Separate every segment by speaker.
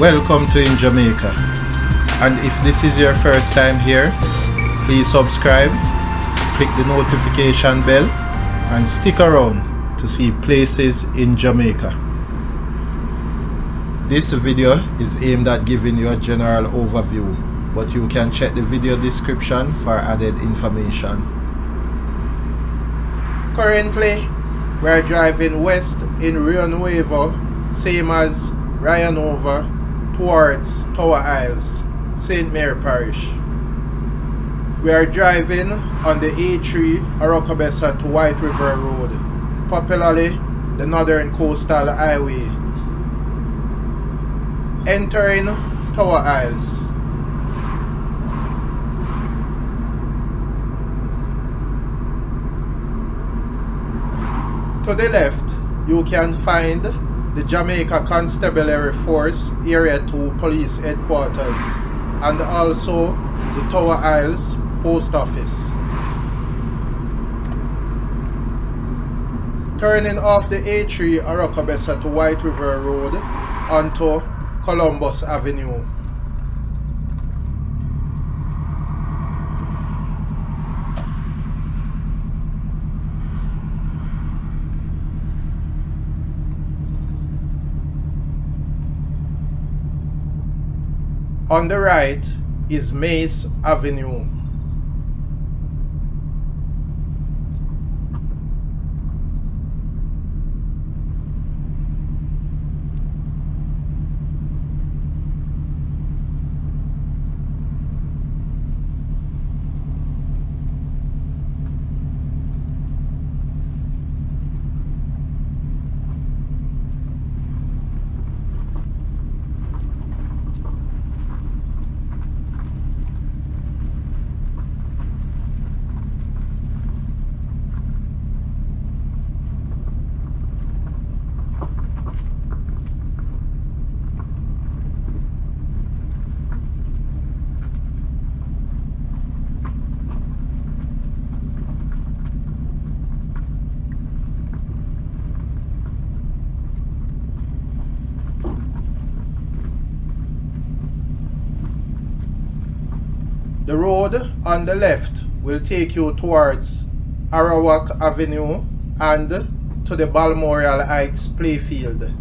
Speaker 1: Welcome to InJamaica, and if this is your first time here, please subscribe, click the notification bell and stick around to see places in Jamaica. This video is aimed at giving you a general overview, but you can check the video description for added information. Currently, we are driving west in Rio Nuevo, same as Rio Nuevo, towards Tower Isles, St. Mary Parish. We are driving on the A3 Oracabessa to White River Road, popularly the Northern Coastal Highway. Entering Tower Isles. To the left, you can find the Jamaica Constabulary Force Area 2 Police Headquarters and also the Tower Isles Post Office. Turning off the A3 Oracabessa to White River Road onto Columbus Avenue. On the right is Mais Avenue. The road on the left will take you towards Arawak Avenue and to the Balmoral Heights Playfield.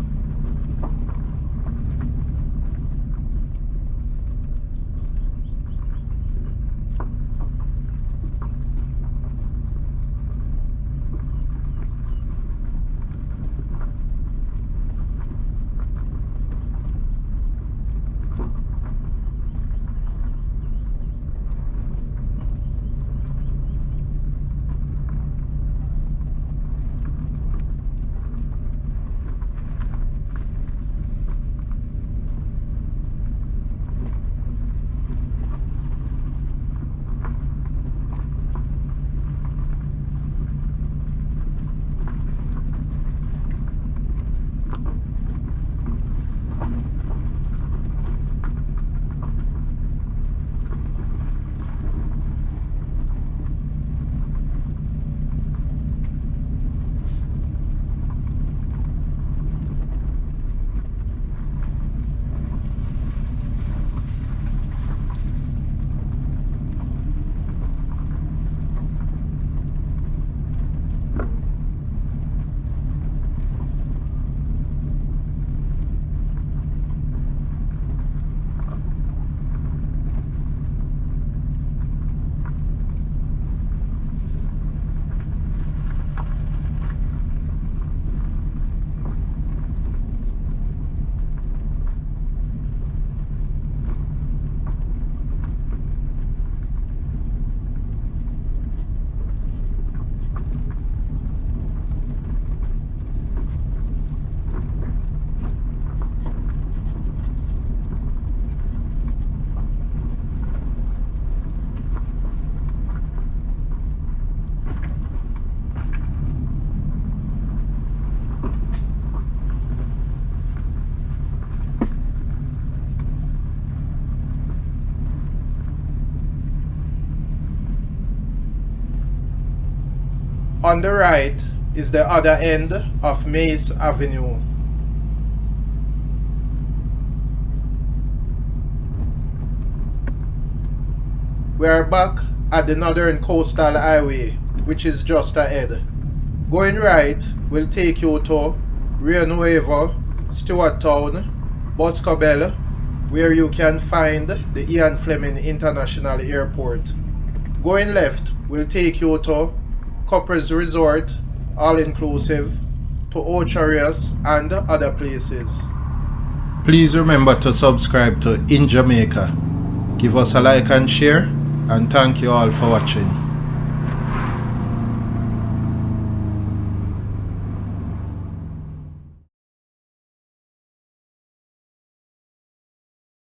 Speaker 1: On the right is the other end of Mais Avenue. We are back at the Northern Coastal Highway, which is just ahead. Going right will take you to Rio Nuevo, Stewart Town, Boscobel, where you can find the Ian Fleming International Airport. Going left will take you to Couples Resort, all-inclusive, to Ocho Rios and other places. Please remember to subscribe to InJamaica. Give us a like and share, and thank you all for watching.